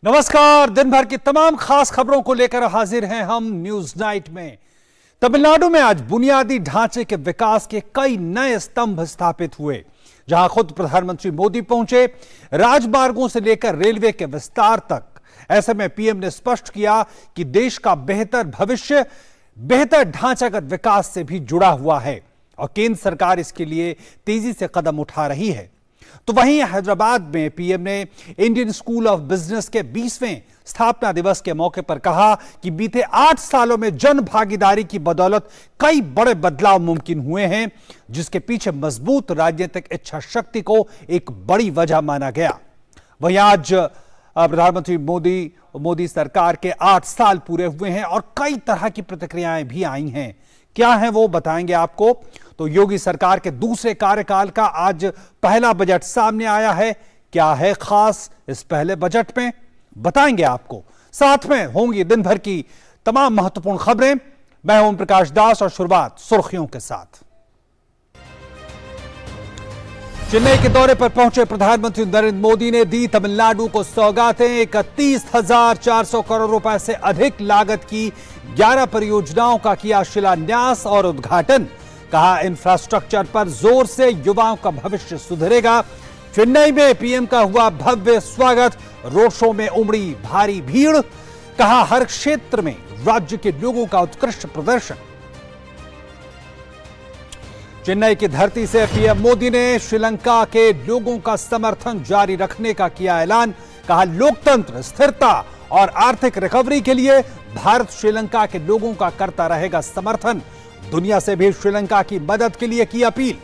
नमस्कार। दिन भर की तमाम खास खबरों को लेकर हाजिर हैं हम न्यूज नाइट में। तमिलनाडु में आज बुनियादी ढांचे के विकास के कई नए स्तंभ स्थापित हुए। जहां खुद प्रधानमंत्री मोदी पहुंचे, राजमार्गों से लेकर रेलवे के विस्तार तक। ऐसे में पीएम ने स्पष्ट किया कि देश का बेहतर भविष्य बेहतर ढांचागत विकास से भी जुड़ा हुआ है और केंद्र सरकार इसके लिए तेजी से कदम उठा रही है। तो वहीं हैदराबाद में पीएम ने इंडियन स्कूल ऑफ बिजनेस के 20वें स्थापना दिवस के मौके पर कहा कि बीते 8 सालों में जन भागीदारी की बदौलत कई बड़े बदलाव मुमकिन हुए हैं, जिसके पीछे मजबूत राजनीतिक इच्छा शक्ति को एक बड़ी वजह माना गया। वहीं आज प्रधानमंत्री मोदी सरकार के 8 साल पूरे हुए हैं और कई तरह की प्रतिक्रियाएं भी आई हैं। क्या है वो बताएंगे आपको। तो योगी सरकार के दूसरे कार्यकाल का आज पहला बजट सामने आया है। क्या है खास इस पहले बजट में, बताएंगे आपको। साथ में होंगी दिन भर की तमाम महत्वपूर्ण खबरें। मैं ओम प्रकाश दास और शुरुआत सुर्खियों के साथ। चेन्नई के दौरे पर पहुंचे प्रधानमंत्री नरेंद्र मोदी ने दी तमिलनाडु को सौगातें। 31,400 करोड़ रुपए से अधिक लागत की 11 परियोजनाओं का किया शिलान्यास और उद्घाटन। कहा इंफ्रास्ट्रक्चर पर जोर से युवाओं का भविष्य सुधरेगा। चेन्नई में पीएम का हुआ भव्य स्वागत, रोड शो में उमड़ी भारी भीड़। कहा हर क्षेत्र में राज्य के लोगों का उत्कृष्ट प्रदर्शन। चेन्नई की धरती से पीएम मोदी ने श्रीलंका के लोगों का समर्थन जारी रखने का किया ऐलान। कहा लोकतंत्र, स्थिरता और आर्थिक रिकवरी के लिए भारत श्रीलंका के लोगों का करता रहेगा समर्थन। दुनिया से भी श्रीलंका की मदद के लिए की अपील।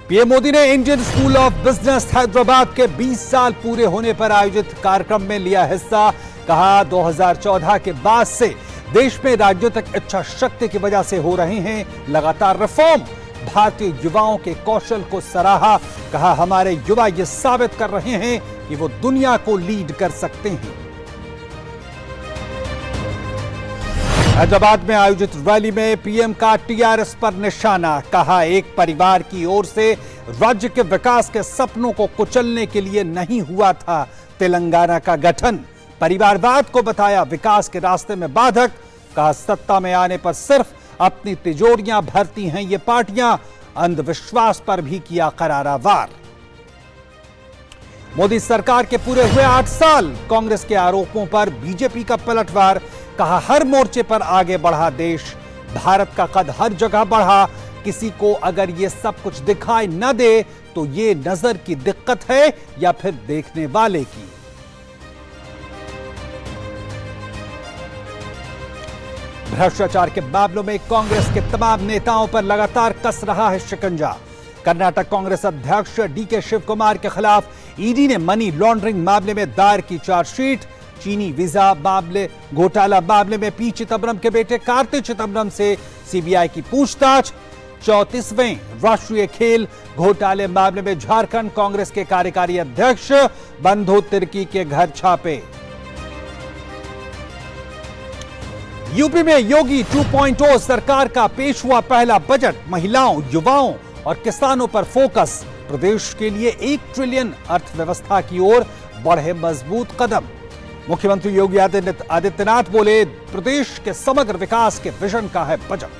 पीएम मोदी ने Indian school of business Hyderabad के 20 साल पूरे होने पर आयोजित कार्यक्रम में लिया हिस्सा। कहा 2014 के बाद से देश में राजनीतिक इच्छा शक्ति की वजह से हो रहे हैं लगातार रिफॉर्म। भारतीय युवाओं के कौशल को सराहा। कहा हमारे युवा ये साबित कर रहे हैं कि वो दुनिया को लीड कर सकते हैं। हैदराबाद में आयोजित रैली में पीएम का टीआरएस पर निशाना। कहा एक परिवार की ओर से राज्य के विकास के सपनों को कुचलने के लिए नहीं हुआ था तेलंगाना का गठन। परिवारवाद को बताया विकास के रास्ते में बाधक। कहा सत्ता में आने पर सिर्फ अपनी तिजोरियां भरती हैं ये पार्टियां। अंधविश्वास पर भी किया करारा वार। मोदी सरकार के पूरे हुए 8 साल, कांग्रेस के आरोपों पर बीजेपी का पलटवार। कहा हर मोर्चे पर आगे बढ़ा देश, भारत का कद हर जगह बढ़ा। किसी को अगर ये सब कुछ दिखाई न दे तो ये नजर की दिक्कत है या फिर देखने वाले की। भ्रष्टाचार के मामलों में कांग्रेस के तमाम नेताओं पर लगातार कस रहा है शिकंजा। कर्नाटक कांग्रेस अध्यक्ष डीके शिव कुमार के खिलाफ ईडी ने मनी लॉन्ड्रिंग मामले में दायर की चार्जशीट। चीनी वीजा मामले घोटाला मामले में पी चिदम्बरम के बेटे कार्ति चिदम्बरम से सीबीआई की पूछताछ। 34वें राष्ट्रीय खेल घोटाले मामले में झारखंड कांग्रेस के कार्यकारी अध्यक्ष बंधु तिर्की के घर छापे। यूपी में योगी 2.0 सरकार का पेश हुआ पहला बजट। महिलाओं, युवाओं और किसानों पर फोकस। प्रदेश के लिए 1 ट्रिलियन अर्थव्यवस्था की ओर बढ़े मजबूत कदम। मुख्यमंत्री योगी आदित्यनाथ बोले प्रदेश के समग्र विकास के विजन का है budget.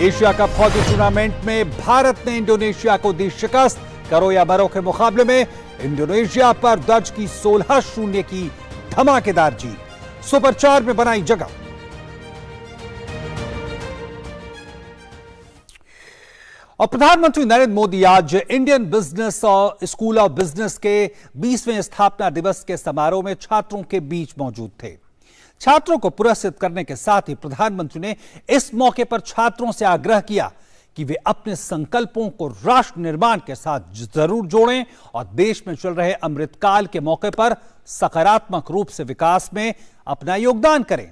Asia cup hockey tournament में भारत ने इंडोनेशिया को दी शिकस्त। करो या मरो के मुकाबले में इंडोनेशिया पर दर्ज की 16-0 की धमाकेदार जीत। सुपर 4 में बनाई जगह। और प्रधानमंत्री नरेंद्र मोदी आज इंडियन बिजनेस और स्कूल ऑफ बिजनेस के 20वें स्थापना दिवस के समारोह में छात्रों के बीच मौजूद थे। छात्रों को पुरस्कृत करने के साथ ही प्रधानमंत्री ने इस मौके पर छात्रों से आग्रह किया कि वे अपने संकल्पों को राष्ट्र निर्माण के साथ जरूर जोड़ें और देश में चल रहे अमृतकाल के मौके पर सकारात्मक रूप से विकास में अपना योगदान करें।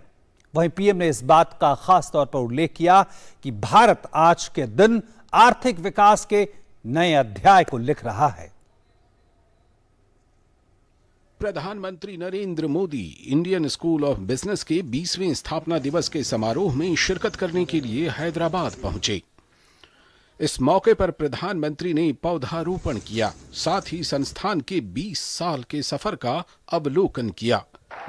वहीं पीएम ने इस बात का खास तौर पर उल्लेख किया कि भारत आज के दिन आर्थिक विकास के नए अध्याय को लिख रहा है। प्रधानमंत्री Narendra Modi Indian school of business के 20वें स्थापना दिवस के समारोह में शिरकत करने के लिए हैदराबाद पहुंचे। इस मौके पर प्रधानमंत्री ने पौधारोपण किया, साथ ही संस्थान के 20 साल के सफर का अवलोकन किया।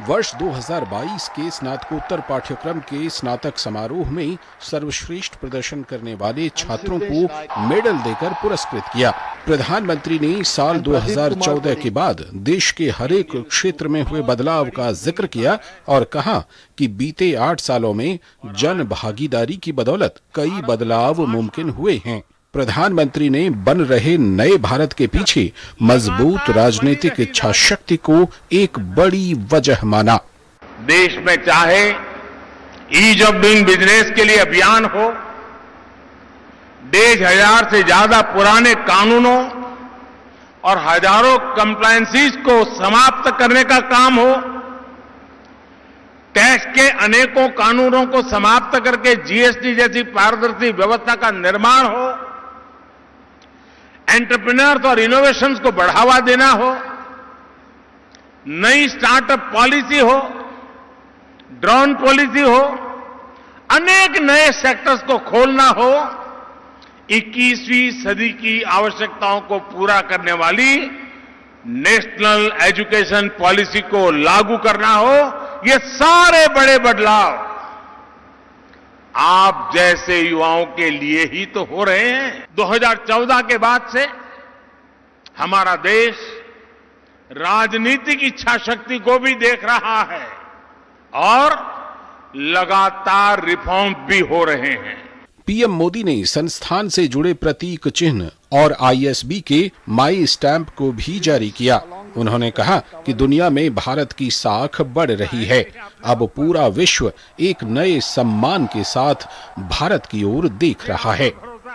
वर्ष 2022 के स्नातकोत्तर पाठ्यक्रम के स्नातक समारोह में सर्वश्रेष्ठ प्रदर्शन करने वाले छात्रों को मेडल देकर पुरस्कृत किया। प्रधानमंत्री ने साल 2014 के बाद देश के हर एक क्षेत्र में हुए बदलाव का जिक्र किया और कहा कि बीते 8 सालों में जन भागीदारी की बदौलत कई बदलाव मुमकिन हुए हैं। प्रधानमंत्री ने बन रहे नए भारत के पीछे मजबूत राजनीतिक इच्छा शक्ति को एक बड़ी वजह माना। देश में चाहे ईज ऑफ डूइंग बिजनेस के लिए अभियान हो, 1,500 से ज्यादा पुराने कानूनों और हजारों कंप्लायंसेस को समाप्त करने का काम हो, टैक्स के अनेकों कानूनों को समाप्त करके जीएसटी जैसी पारदर्शी व्यवस्था का निर्माण हो, एंटरप्रेन्योर्स और इनोवेशंस को बढ़ावा देना हो, नई स्टार्टअप पॉलिसी हो, ड्रोन पॉलिसी हो, अनेक नए सेक्टर्स को खोलना हो, 21वीं सदी की आवश्यकताओं को पूरा करने वाली नेशनल एजुकेशन पॉलिसी को लागू करना हो, ये सारे बड़े बदलाव आप जैसे युवाओं के लिए ही तो हो रहे हैं। 2014 के बाद से हमारा देश राजनीतिक इच्छा शक्ति को भी देख रहा है और लगातार रिफॉर्म भी हो रहे हैं। पीएम मोदी ने संस्थान से जुड़े प्रतीक चिन्ह और आईएसबी के माई स्टैंप को भी जारी किया। उन्होंने कहा कि दुनिया में भारत की साख बढ़ रही है। अब पूरा विश्व एक नए सम्मान के साथ भारत की ओर देख रहा है।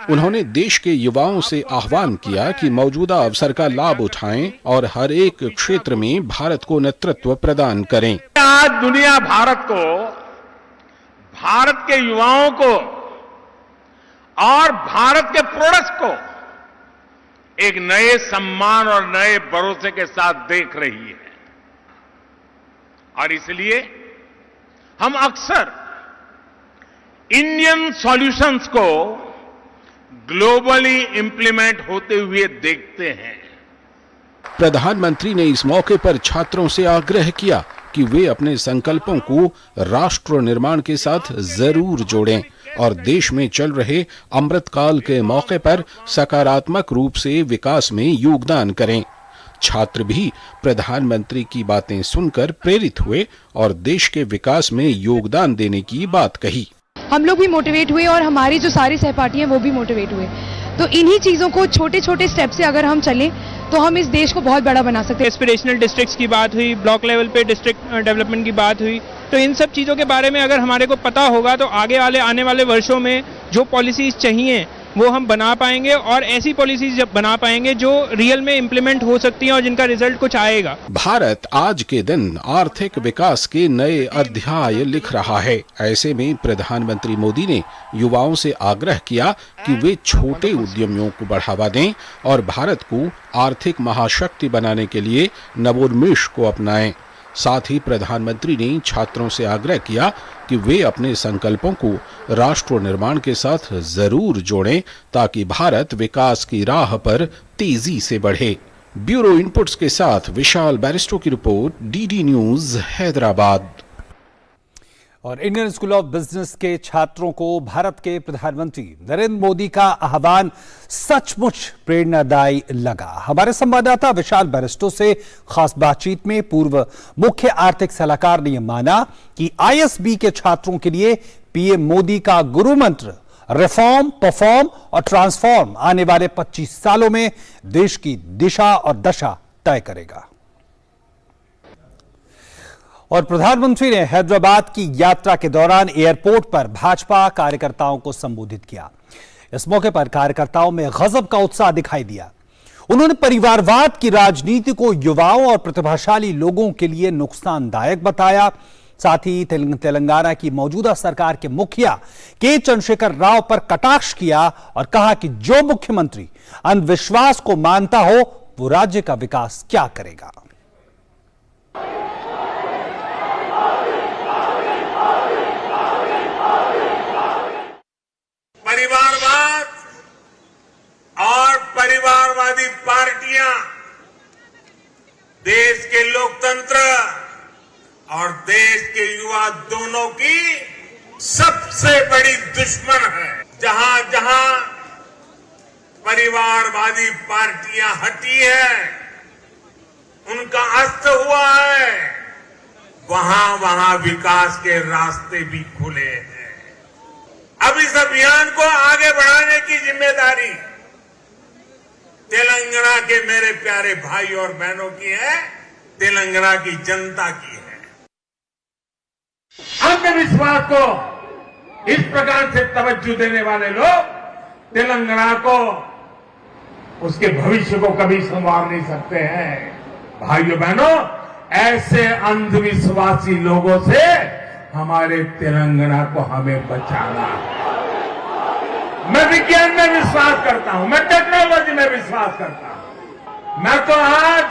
उन्होंने देश के युवाओं से आह्वान किया कि मौजूदा अवसर का लाभ उठाएं और हर एक क्षेत्र में भारत को नेतृत्व प्रदान करें। आज दुनिया भारत को, भारत के युवाओं को और भारत के प्रोडक्ट्स को एक नए सम्मान और नए भरोसे के साथ देख रही है और इसलिए हम अक्सर इंडियन सॉल्यूशंस को ग्लोबली इंप्लीमेंट होते हुए देखते हैं। प्रधानमंत्री ने इस मौके पर छात्रों से आग्रह किया कि वे अपने संकल्पों को राष्ट्र निर्माण के साथ जरूर जोड़ें और देश में चल रहे अमृतकाल के मौके पर सकारात्मक रूप से विकास में योगदान करें। छात्र भी प्रधानमंत्री की बातें सुनकर प्रेरित हुए और देश के विकास में योगदान देने की बात कही। हम लोग भी मोटिवेट हुए और हमारी जो सारी सहपाठी हैं वो भी मोटिवेट हुए। तो इन्हीं चीज़ों को छोटे छोटे स्टेप से अगर हम चलें तो हम इस देश को बहुत बड़ा बना सकते हैं। एस्पिरेशनल डिस्ट्रिक्ट्स की बात हुई, ब्लॉक लेवल पे डिस्ट्रिक्ट डेवलपमेंट की बात हुई, तो इन सब चीज़ों के बारे में अगर हमारे को पता होगा तो आने वाले वर्षों में जो पॉलिसीज चाहिए वो हम बना पाएंगे और ऐसी पॉलिसीज जब बना पाएंगे जो रियल में इम्प्लीमेंट हो सकती हैं और जिनका रिजल्ट कुछ आएगा। भारत आज के दिन आर्थिक विकास के नए अध्याय लिख रहा है। ऐसे में प्रधानमंत्री मोदी ने युवाओं से आग्रह किया कि वे छोटे उद्यमियों को बढ़ावा दें और भारत को आर्थिक महाशक्ति बनाने के लिए नवोन्मेष को अपनाएं। साथ ही प्रधानमंत्री ने छात्रों से आग्रह किया कि वे अपने संकल्पों को राष्ट्र निर्माण के साथ जरूर जोड़ें ताकि भारत विकास की राह पर तेजी से बढ़े। ब्यूरो इनपुट्स के साथ विशाल बैरिस्टो की रिपोर्ट, डीडी न्यूज, हैदराबाद। और इंडियन स्कूल ऑफ बिजनेस के छात्रों को भारत के प्रधानमंत्री नरेंद्र मोदी का आह्वान सचमुच प्रेरणादायी लगा। हमारे संवाददाता विशाल बैरिस्टो से खास बातचीत में पूर्व मुख्य आर्थिक सलाहकार ने यह माना कि आईएसबी के छात्रों के लिए पीएम मोदी का गुरु मंत्र रिफॉर्म, परफॉर्म और ट्रांसफॉर्म आने वाले 25 सालों में देश की दिशा और दशा तय करेगा। और प्रधानमंत्री ने हैदराबाद की यात्रा के दौरान एयरपोर्ट पर भाजपा कार्यकर्ताओं को संबोधित किया। इस मौके पर कार्यकर्ताओं में गजब का उत्साह दिखाई दिया। उन्होंने परिवारवाद की राजनीति को युवाओं और प्रतिभाशाली लोगों के लिए नुकसानदायक बताया। साथ ही तेलंगाना की मौजूदा सरकार के मुखिया के चंद्रशेखर राव पर कटाक्ष किया और कहा कि जो मुख्यमंत्री अंधविश्वास को मानता हो वो राज्य का विकास क्या करेगा। देश के युवा दोनों की सबसे बड़ी दुश्मन है। जहां जहां परिवारवादी पार्टियां हटी हैं, उनका अस्त हुआ है, वहां वहां विकास के रास्ते भी खुले हैं। अब इस अभियान को आगे बढ़ाने की जिम्मेदारी तेलंगाना के मेरे प्यारे भाई और बहनों की है, तेलंगाना की जनता की है। अंधविश्वास को इस प्रकार से तवज्जो देने वाले लोग तेलंगाना को, उसके भविष्य को कभी संवार नहीं सकते हैं। भाइयों बहनों, ऐसे अंधविश्वासी लोगों से हमारे तेलंगाना को हमें बचाना है। मैं विज्ञान में विश्वास करता हूं, मैं टेक्नोलॉजी में विश्वास करता हूं। मैं तो आज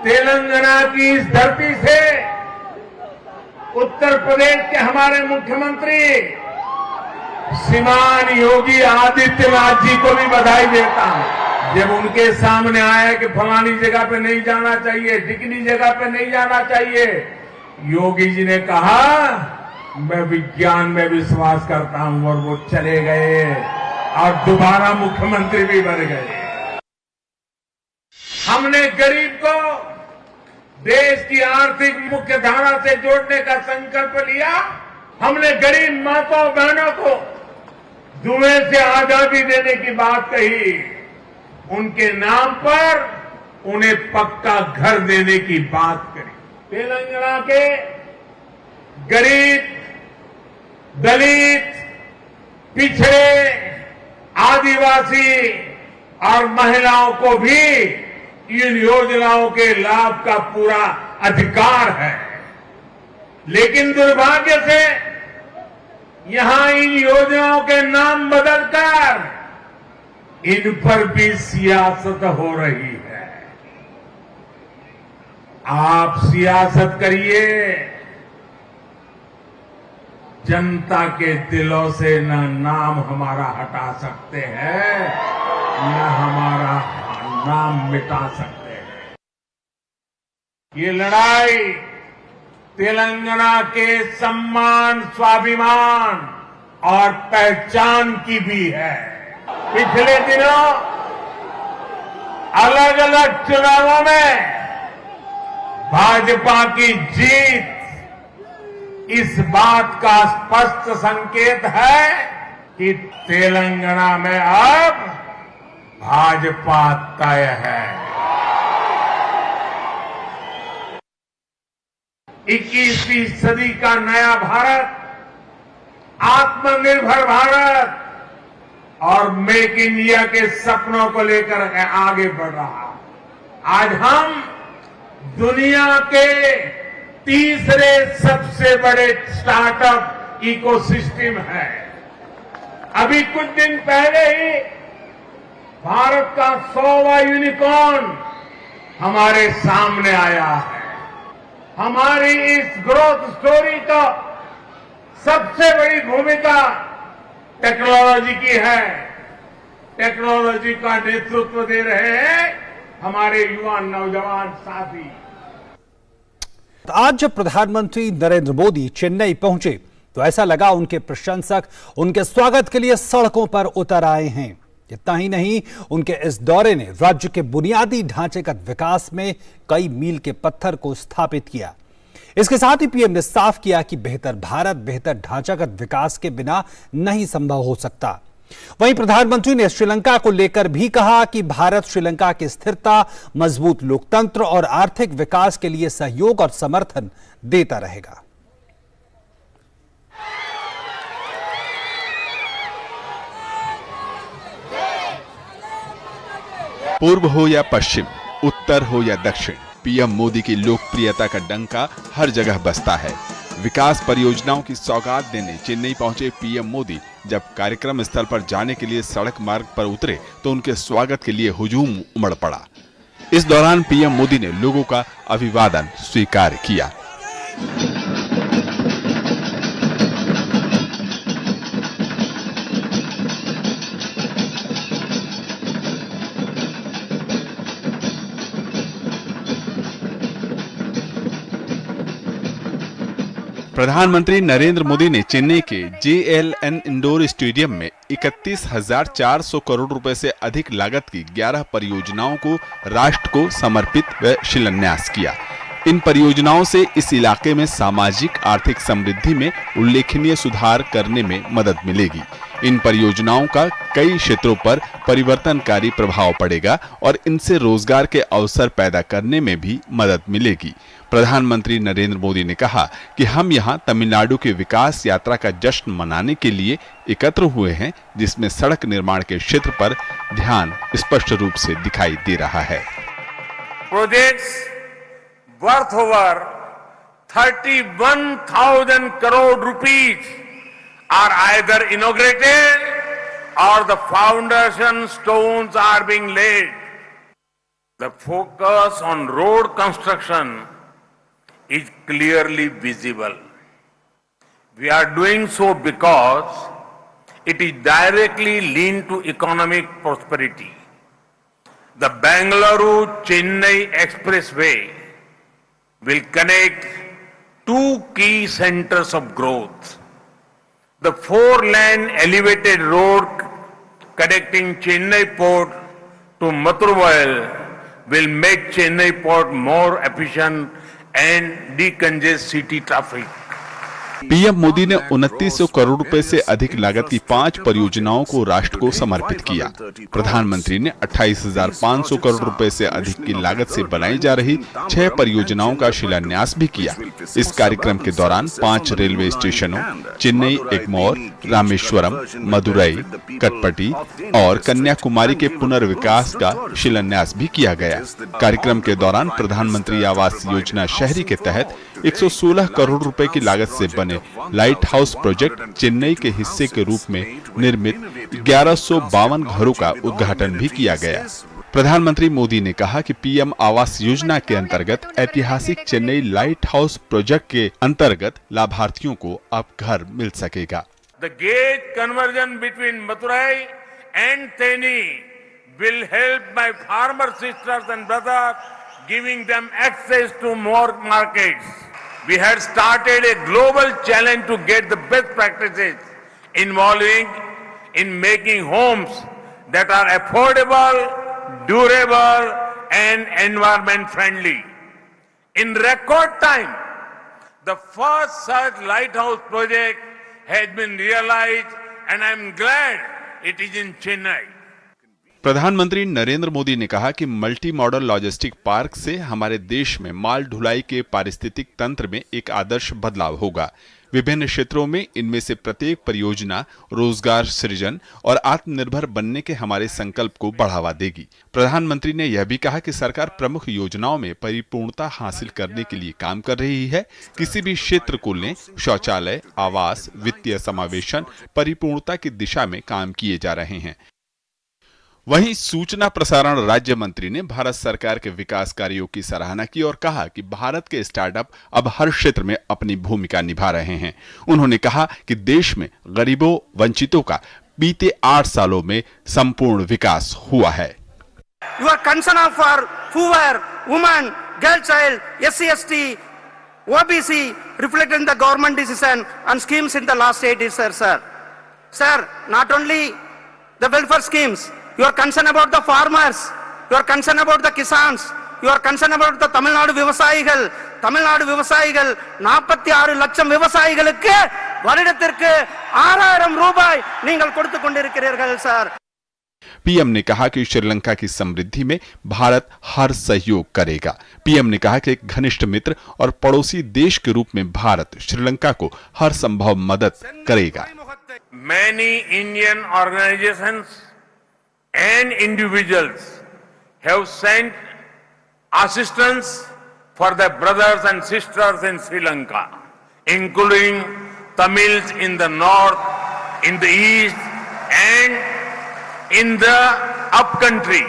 तेलंगाना की इस धरती से उत्तर प्रदेश के हमारे मुख्यमंत्री श्रीमान योगी आदित्यनाथ जी को भी बधाई देता हूं। जब उनके सामने आया कि फलानी जगह पे नहीं जाना चाहिए, ढिकनी जगह पे नहीं जाना चाहिए, योगी जी ने कहा मैं विज्ञान में विश्वास करता हूं, और वो चले गए और दोबारा मुख्यमंत्री भी बन गए। हमने गरीब को देश की आर्थिक मुख्य धारा से जोड़ने का संकल्प लिया। हमने गरीब माताओं बहनों को धुएं से आजादी देने की बात कही। उनके नाम पर उन्हें पक्का घर देने की बात करी। तेलंगाना के गरीब, दलित, पिछड़े, आदिवासी और महिलाओं को भी इन योजनाओं के लाभ का पूरा अधिकार है। लेकिन दुर्भाग्य से यहां इन योजनाओं के नाम बदलकर इन पर भी सियासत हो रही है। आप सियासत करिए, जनता के दिलों से न नाम हमारा हटा सकते हैं, न हमारा नाम मिटा सकते हैं। ये लड़ाई तेलंगाना के सम्मान, स्वाभिमान और पहचान की भी है। पिछले दिनों अलग अलग चुनावों में भाजपा की जीत इस बात का स्पष्ट संकेत है कि तेलंगाना में अब भाजपा तय है। 21वीं सदी का नया भारत, आत्मनिर्भर भारत और मेक इन इंडिया के सपनों को लेकर आगे बढ़ रहा। आज हम दुनिया के तीसरे सबसे बड़े स्टार्टअप इकोसिस्टम है। अभी कुछ दिन पहले ही भारत का 100वां यूनिकॉर्न हमारे सामने आया है। हमारी इस ग्रोथ स्टोरी का सबसे बड़ी भूमिका टेक्नोलॉजी की है। टेक्नोलॉजी का नेतृत्व दे रहे हैं हमारे युवा नौजवान साथी। आज जब प्रधानमंत्री नरेंद्र मोदी चेन्नई पहुंचे तो ऐसा लगा उनके प्रशंसक उनके स्वागत के लिए सड़कों पर उतर आए हैं। इतना ही नहीं, उनके इस दौरे ने राज्य के बुनियादी ढांचेगत विकास में कई मील के पत्थर को स्थापित किया। इसके साथ ही पीएम ने साफ किया कि बेहतर भारत बेहतर ढांचागत विकास के बिना नहीं संभव हो सकता। वहीं प्रधानमंत्री ने श्रीलंका को लेकर भी कहा कि भारत श्रीलंका की स्थिरता, मजबूत लोकतंत्र और आर्थिक विकास के लिए सहयोग और समर्थन देता रहेगा। पूर्व हो या पश्चिम, उत्तर हो या दक्षिण, पीएम मोदी की लोकप्रियता का डंका हर जगह बजता है। विकास परियोजनाओं की सौगात देने चेन्नई पहुंचे पीएम मोदी जब कार्यक्रम स्थल पर जाने के लिए सड़क मार्ग पर उतरे तो उनके स्वागत के लिए हुजूम उमड़ पड़ा। इस दौरान पीएम मोदी ने लोगों का अभिवादन स्वीकार किया। प्रधानमंत्री नरेंद्र मोदी ने चेन्नई के JLN इंडोर स्टेडियम में 31,400 करोड़ रुपए से अधिक लागत की 11 परियोजनाओं को राष्ट्र को समर्पित व शिलान्यास किया। इन परियोजनाओं से इस इलाके में सामाजिक आर्थिक समृद्धि में उल्लेखनीय सुधार करने में मदद मिलेगी। इन परियोजनाओं का कई क्षेत्रों पर परिवर्तनकारी प्रभाव पड़ेगा और इनसे रोजगार के अवसर पैदा करने में भी मदद मिलेगी। प्रधानमंत्री नरेंद्र मोदी ने कहा कि हम यहां तमिलनाडु के विकास यात्रा का जश्न मनाने के लिए एकत्र हुए हैं, जिसमें सड़क निर्माण के क्षेत्र पर ध्यान स्पष्ट रूप से दिखाई दे रहा है। Projects worth over 31,000 crore rupees are either inaugurated or the foundation stones are being laid. The focus on road construction is clearly visible. We are doing so because it is directly linked to economic prosperity. The Bengaluru-Chennai Expressway will connect two key centers of growth. The 4-lane elevated road connecting Chennai Port to Mathuravail will make Chennai Port more efficient and decongest city traffic. PM Modi ने 2900 करोड़ रुपए से अधिक लागत की 5 परियोजनाओं को राष्ट्र को समर्पित किया। प्रधानमंत्री ने 28,500 करोड़ रुपए से अधिक की लागत से बनाई जा रही 6 परियोजनाओं का शिलान्यास भी किया। इस कार्यक्रम के दौरान 5 रेलवे स्टेशनों चेन्नई एगमोर, रामेश्वरम, मदुरई, कटपटी और कन्याकुमारी के पुनर्विकास का शिलान्यास भी किया गया। कार्यक्रम के दौरान प्रधानमंत्री आवास योजना शहरी के तहत 116 करोड़ रुपए की लागत से बने लाइट हाउस प्रोजेक्ट चेन्नई के हिस्से के रूप में निर्मित 1152 घरों का उद्घाटन भी किया गया। प्रधानमंत्री मोदी ने कहा कि पीएम आवास योजना के अंतर्गत ऐतिहासिक चेन्नई लाइट हाउस प्रोजेक्ट के अंतर्गत लाभार्थियों को अब घर मिल सकेगा। The gauge conversion between Madurai and Theni will help my farmer sisters and brothers, giving them access to more markets. We had started a global challenge to get the best practices involving in making homes that are affordable, durable and environment friendly. In record time, the first such lighthouse project has been realized and I am glad it is in Chennai. प्रधानमंत्री नरेंद्र मोदी ने कहा कि multi modal logistic park से हमारे देश में माल ढुलाई के पारिस्थितिक तंत्र में एक आदर्श बदलाव होगा। विभिन्न क्षेत्रों में इनमें से प्रत्येक परियोजना रोजगार सृजन और आत्मनिर्भर बनने के हमारे संकल्प को बढ़ावा देगी। प्रधानमंत्री ने यह भी कहा कि सरकार प्रमुख योजनाओं में परिपूर्णता हासिल करने के लिए काम कर रही है। किसी भी क्षेत्र को लें, शौचालय, आवास, वित्तीय समावेशन, परिपूर्णता की दिशा में काम किए जा रहे हैं। वहीं सूचना प्रसारण राज्य मंत्री ने भारत सरकार के विकास कार्यों की सराहना की और कहा कि भारत के स्टार्टअप अब हर क्षेत्र में अपनी भूमिका निभा रहे हैं। उन्होंने कहा कि देश में गरीबों, वंचितों का बीते 8 सालों में संपूर्ण विकास हुआ है। Your concern for poor, women, girl child, SC, ST, OBC reflected in the government decision and schemes in the last 8 years, sir. Sir, not only the welfare schemes, you are concerned about the farmers, you are concerned about the kisans, you are concerned about the Tamil Nadu விவசாயிகள் 46 லட்சம் விவசாயிகளுக்கு வருடத்திற்கு 6000 ரூபாய் நீங்கள் கொடுத்து கொண்டிருக்கிறீர்கள் sir. PM ने कहा कि श्रीलंका की समृद्धि में भारत हर सहयोग करेगा। पीएम ने कहा कि एक घनिष्ठ मित्र और पड़ोसी देश के रूप में भारत श्रीलंका को हर संभव मदद करेगा। Many Indian organizations and individuals have sent assistance for their brothers and sisters in Sri Lanka, including Tamils in the north, in the east, and in the upcountry.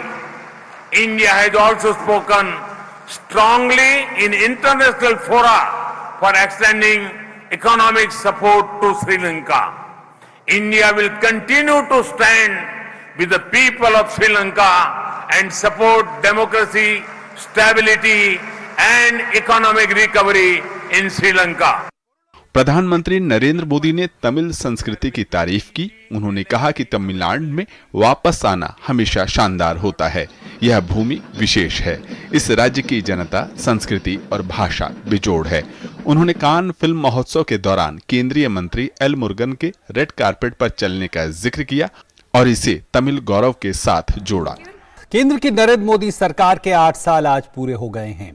India has also spoken strongly in international fora for extending economic support to Sri Lanka. India will continue to stand with the people of Sri Lanka and support democracy, stability and economic recovery in Sri Lanka. प्रधानमंत्री नरेंद्र मोदी ने तमिल संस्कृति की तारीफ की। उन्होंने कहा कि तमिलनाडु में वापस आना हमेशा शानदार होता है। यह भूमि विशेष है। इस राज्य की जनता, संस्कृति और भाषा बेजोड़ है। उन्होंने कान फिल्म महोत्सव के दौरान केंद्रीय मंत्री एल मुरुगन के रेड कारपेट पर चलने का जिक्र किया और इसे तमिल गौरव के साथ जोड़ा। केंद्र की नरेंद्र मोदी सरकार के 8 साल आज पूरे हो गए हैं।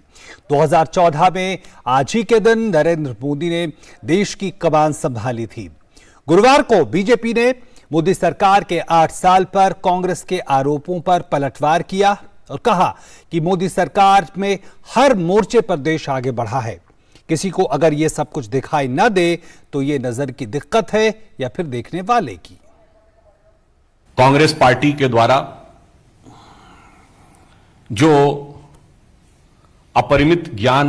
2014 में आज ही के दिन नरेंद्र मोदी ने देश की कमान संभाली थी। गुरुवार को बीजेपी ने मोदी सरकार के 8 साल पर कांग्रेस के आरोपों पर पलटवार किया और कहा कि मोदी सरकार में हर मोर्चे पर देश आगे बढ़ा है। किसी को अगर यह सब कुछ दिखाई न दे तो यह नजर की दिक्कत है या फिर देखने वाले की। कांग्रेस पार्टी के द्वारा जो अपरिमित ज्ञान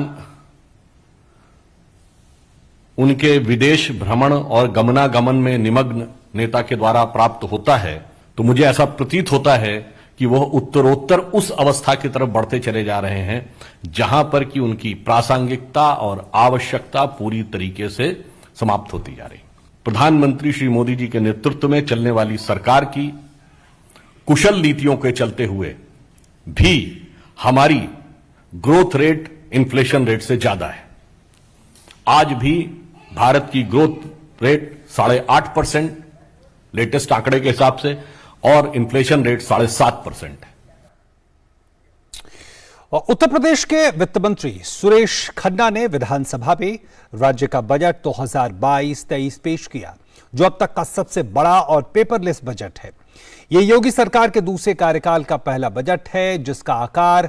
उनके विदेश भ्रमण और गमनागमन में निमग्न नेता के द्वारा प्राप्त होता है, तो मुझे ऐसा प्रतीत होता है कि वह उत्तरोत्तर उस अवस्था की तरफ बढ़ते चले जा रहे हैं जहां पर कि उनकी प्रासंगिकता और आवश्यकता पूरी तरीके से समाप्त होती जा रही। प्रधानमंत्री श्री मोदी जी के नेतृत्व में चलने वाली सरकार की कुशल नीतियों के चलते हुए भी हमारी ग्रोथ रेट इन्फ्लेशन रेट से ज्यादा है। आज भी भारत की ग्रोथ रेट 8.5% लेटेस्ट आंकड़े के हिसाब से और इन्फ्लेशन रेट 7.5% है। उत्तर प्रदेश के वित्त मंत्री सुरेश खन्ना ने विधानसभा में राज्य का बजट 2022-23 पेश किया, जो अब तक का सबसे बड़ा और पेपरलेस बजट है। यह योगी सरकार के दूसरे कार्यकाल का पहला बजट है, जिसका आकार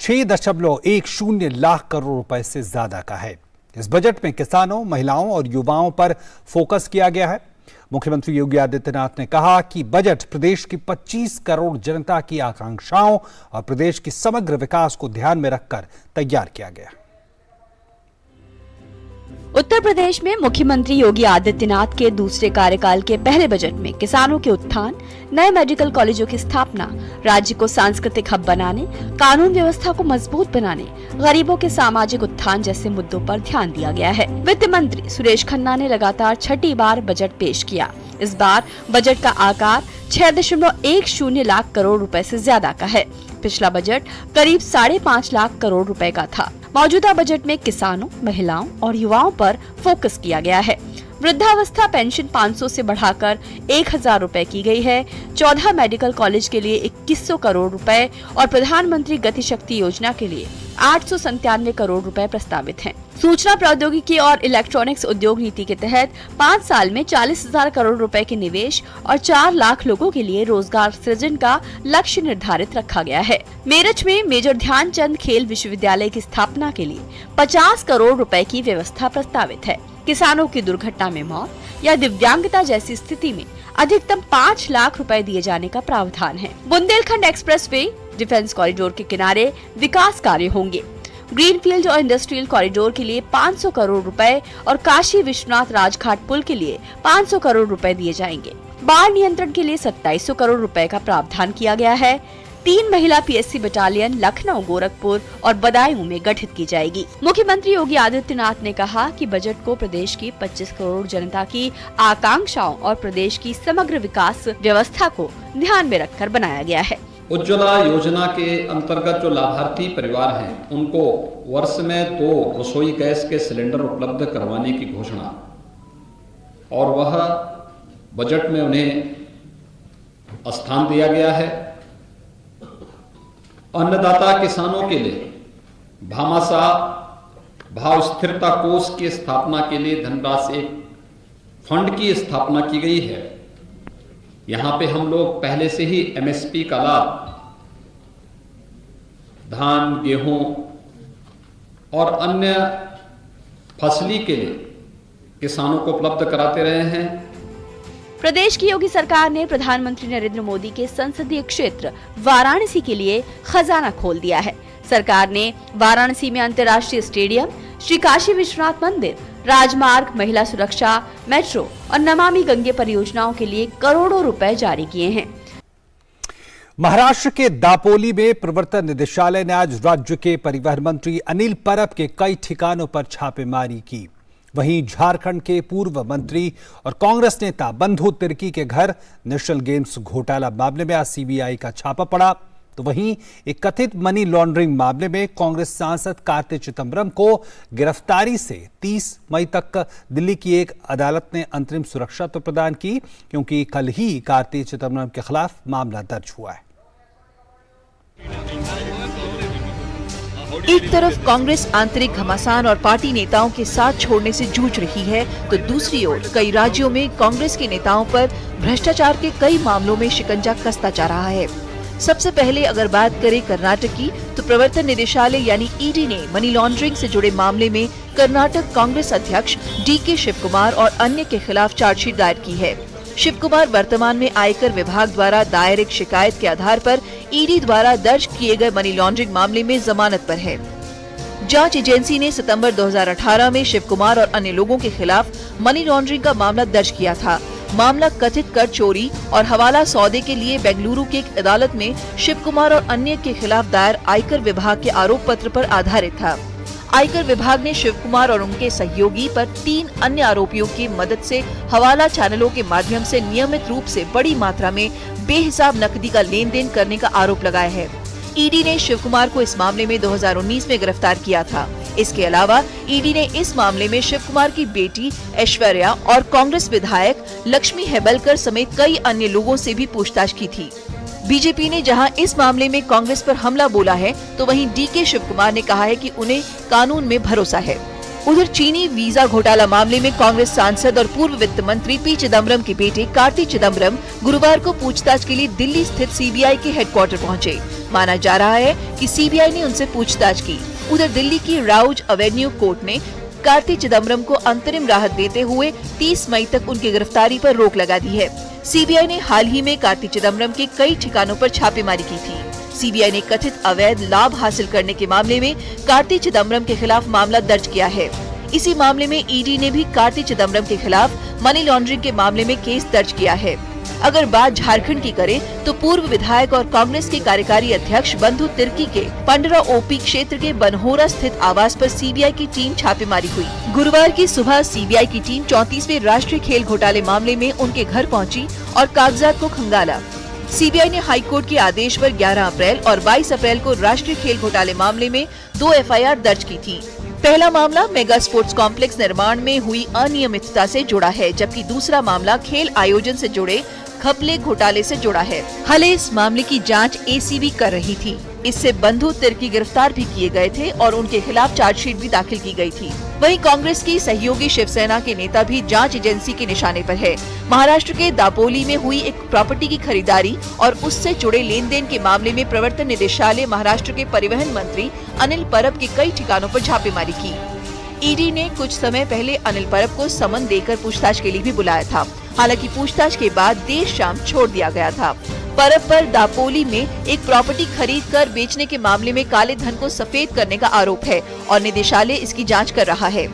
6.10 लाख करोड़ रुपए से ज्यादा का है। इस बजट में किसानों, महिलाओं और युवाओं पर फोकस किया गया है। मुख्यमंत्री योगी आदित्यनाथ ने कहा कि बजट प्रदेश की 25 करोड़ जनता की आकांक्षाओं और प्रदेश की समग्र विकास को ध्यान में रखकर तैयार किया गया। उत्तर प्रदेश में मुख्यमंत्री योगी आदित्यनाथ के दूसरे कार्यकाल के पहले बजट में किसानों के उत्थान, नए मेडिकल कॉलेजों की स्थापना, राज्य को सांस्कृतिक हब बनाने, कानून व्यवस्था को मजबूत बनाने, गरीबों के सामाजिक उत्थान जैसे मुद्दों पर ध्यान दिया गया है। वित्त मंत्री सुरेश खन्ना ने लगातार छठी बार बजट पेश किया। इस बार बजट का आकार 6.10 लाख करोड़ रुपए से ज्यादा का है। पिछला बजट करीब 5.5 लाख करोड़ रुपए का था। मौजूदा बजट में किसानों, महिलाओं और युवाओं पर फोकस किया गया है। वृद्धावस्था पेंशन 500 से बढ़ाकर 1000 रुपए की गई है। 14 मेडिकल कॉलेज के लिए 2100 करोड़ रुपए और प्रधानमंत्री गति शक्ति योजना के लिए 897 करोड़ रुपए प्रस्तावित हैं। सूचना प्रौद्योगिकी और इलेक्ट्रॉनिक्स उद्योग नीति के तहत 5 साल में 40,000 करोड़ रुपए के निवेश और 4 लाख लोगों के लिए रोजगार सृजन का लक्ष्य निर्धारित रखा गया है। मेरठ में मेजर ध्यानचंद खेल विश्वविद्यालय की स्थापना के लिए 50 करोड़ रुपए की व्यवस्था प्रस्तावित है। किसानों की दुर्घटना में मौत या दिव्यांगता जैसी स्थिति में अधिकतम 5 लाख रुपए दिए जाने का प्रावधान है। बुंदेलखंड एक्सप्रेसवे, डिफेंस कॉरिडोर के किनारे विकास कार्य होंगे। ग्रीनफील्ड और इंडस्ट्रियल कॉरिडोर के लिए 500 करोड़ रुपए और काशी विश्वनाथ राजघाट पुल के लिए 500 करोड़ रुपए दिए जाएंगे। बाढ़ नियंत्रण के लिए 2700 करोड़ रुपए का प्रावधान किया गया है। 3 महिला पीएससी बटालियन लखनऊ, गोरखपुर और बदायूं में गठित की जाएगी। मुख्यमंत्री योगी आदित्यनाथ ने कहा कि बजट को प्रदेश की 25 करोड़ जनता की आकांक्षाओं और प्रदेश की समग्र विकास व्यवस्था को ध्यान में रखकर बनाया गया है। उज्ज्वला योजना के अंतर्गत जो लाभार्थी परिवार हैं, उनको वर्ष में 2 रसोई गैस के सिलेंडर उपलब्ध करवाने की घोषणा, और वह बजट में उन्हें स्थान दिया गया है। अन्नदाता किसानों के लिए भामाशाह भाव स्थिरता कोष की स्थापना के लिए धनराशि एक फंड की स्थापना की गई है। यहां पे हम लोग पहले से ही एमएसपी का लाभ धान, गेहूं और अन्य फसली के लिए किसानों को उपलब्ध कराते रहे हैं। प्रदेश की योगी सरकार ने प्रधानमंत्री नरेंद्र मोदी के संसदीय क्षेत्र वाराणसी के लिए खजाना खोल दिया है। सरकार ने वाराणसी में अंतर्राष्ट्रीय स्टेडियम, श्री काशी विश्वनाथ मंदिर, राजमार्ग, महिला सुरक्षा, मेट्रो और नमामि गंगे परियोजनाओं के लिए करोड़ों रुपए जारी किए हैं। महाराष्ट्र के दापोली में प्रवर्तन निदेशालय ने आज राज्य के परिवहन मंत्री अनिल परब के कई ठिकानों पर छापेमारी की। वहीं झारखंड के पूर्व मंत्री और कांग्रेस नेता बंधु तिर्की के घर नेशनल गेम्स घोटाला मामले में आज सीबीआई का छापा पड़ा। तो वहीं एक कथित मनी लॉन्ड्रिंग मामले में कांग्रेस सांसद कार्ति चिदंबरम को गिरफ्तारी से 30 मई तक दिल्ली की एक अदालत ने अंतरिम सुरक्षा तो प्रदान की, क्योंकि कल ही कार्ति चिदंबरम के खिलाफ मामला दर्ज हुआ है। एक तरफ कांग्रेस आंतरिक घमासान और पार्टी नेताओं के साथ छोड़ने से जूझ रही है, तो दूसरी ओर कई राज्यों में कांग्रेस के नेताओं पर भ्रष्टाचार के कई मामलों में शिकंजा कसता जा रहा है। सबसे पहले अगर बात करें कर्नाटक की, तो प्रवर्तन निदेशालय यानी ईडी ने मनी लॉन्ड्रिंग से जुड़े मामले में कर्नाटक कांग्रेस अध्यक्ष डीके शिवकुमार और अन्य के खिलाफ चार्जशीट दायर की है। शिवकुमार वर्तमान में आयकर विभाग द्वारा दायर एक शिकायत के आधार पर ईडी द्वारा दर्ज किए गए मनी लॉन्ड्रिंग मामले में जमानत पर है। जांच एजेंसी ने सितंबर 2018 में शिवकुमार और अन्य लोगों के खिलाफ मनी लॉन्ड्रिंग का मामला दर्ज किया था। मामला कथित कर चोरी और हवाला सौदे के लिए बेंगलुरु की एक अदालत में शिवकुमार और अन्य के खिलाफ दायर आयकर विभाग के आरोप पत्र पर आधारित था। आयकर विभाग ने शिवकुमार और उनके सहयोगी पर 3 अन्य आरोपियों की मदद से हवाला चैनलों के माध्यम से नियमित रूप से बड़ी मात्रा में बेहिसाब नकदी का लेन देन करने का आरोप लगाया है। ईडी ने शिवकुमार को इस मामले में 2019 में गिरफ्तार किया था। इसके अलावा ईडी ने इस मामले में शिवकुमार की बेटी ऐश्वर्या और कांग्रेस विधायक लक्ष्मी हेबलकर समेत कई अन्य लोगों से भी पूछताछ की थी। बीजेपी ने जहां इस मामले में कांग्रेस पर हमला बोला है, तो वहीं डीके शिवकुमार ने कहा है कि उन्हें कानून में भरोसा है। उधर चीनी वीजा घोटाला मामले में कांग्रेस सांसद और पूर्व वित्त मंत्री पी चिदंबरम के बेटे कार्ति चिदंबरम गुरुवार को पूछताछ के लिए दिल्ली स्थित सीबीआई के हेडक्वार्टर पहुंचे। माना जा रहा है कि सीबीआई ने उनसे पूछताछ की। उधर दिल्ली की राउज एवेन्यू कोर्ट ने कार्ति चिदंबरम को अंतरिम राहत देते हुए 30 मई तक उनकी गिरफ्तारी पर रोक लगा दी है। सीबीआई ने हाल ही में कार्ति चिदंबरम के कई ठिकानों पर छापेमारी की थी। सीबीआई ने कथित अवैध लाभ हासिल करने के मामले में कार्ति चिदंबरम के खिलाफ मामला दर्ज किया है। इसी मामले में ईडी ने भी कार्ति चिदंबरम के खिलाफ मनी लॉन्ड्रिंग के मामले में केस दर्ज किया है। अगर बात झारखंड की करें, तो पूर्व विधायक और कांग्रेस के कार्यकारी अध्यक्ष बंधु तिर्की के पंडरा ओपी क्षेत्र के बनहोरा स्थित आवास पर सीबीआई की टीम छापेमारी हुई। गुरुवार की सुबह सीबीआई की टीम 34वें राष्ट्रीय खेल घोटाले मामले में उनके घर पहुंची और कागजात को खंगाला। सीबीआई ने हाईकोर्ट के आदेश पर 11 अप्रैल और 22 अप्रैल को राष्ट्रीय खेल घोटाले मामले में 2 एफआईआर दर्ज की थी। पहला मामला मेगा स्पोर्ट्स कॉम्प्लेक्स निर्माण में हुई अनियमितता से जुड़ा है, जबकि दूसरा मामला खेल आयोजन से जुड़े घपले घोटाले से जुड़ा है। हाल इस मामले की जांच एसीबी कर रही थी। इससे बंधु तिर्की गिरफ्तार भी किए गए थे और उनके खिलाफ चार्जशीट भी दाखिल की गई थी। वहीं कांग्रेस की सहयोगी शिवसेना के नेता भी जांच एजेंसी के निशाने पर है। महाराष्ट्र के दापोली में हुई एक प्रॉपर्टी की खरीदारी और उससे जुड़े लेन देन के मामले में प्रवर्तन निदेशालय महाराष्ट्र के परिवहन मंत्री अनिल परब के कई ठिकानों पर छापेमारी की। ईडी ने कुछ समय पहले अनिल परब को समन देकर पूछताछ के लिए भी बुलाया था। हालांकि पूछताछ के बाद देर शाम छोड़ दिया गया था। परब पर दापोली में एक प्रॉपर्टी खरीद कर बेचने के मामले में काले धन को सफेद करने का आरोप है और निदेशालय इसकी जांच कर रहा है।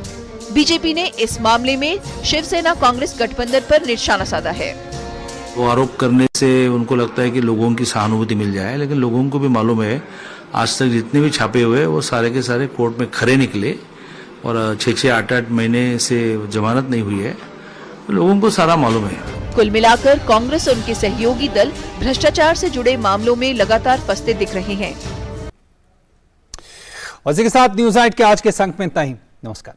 बीजेपी ने इस मामले में शिवसेना कांग्रेस गठबंधन पर निशाना साधा है। वो आरोप करने से उनको लगता है कि लोगों की सहानुभूति मिल जाए, लेकिन लोगों को भी मालूम है आज तक जितने भी छापे हुए वो सारे के सारे कोर्ट में खरे निकले और 6-6, 8-8 महीने से जमानत नहीं हुई है। लोगों को सारा मालूम है। कुल मिलाकर कांग्रेस और उनके सहयोगी दल भ्रष्टाचार से जुड़े मामलों में लगातार फंसते दिख रहे हैं। और इसी के साथ न्यूज़ नाइट के आज के अंक में इतना ही। नमस्कार।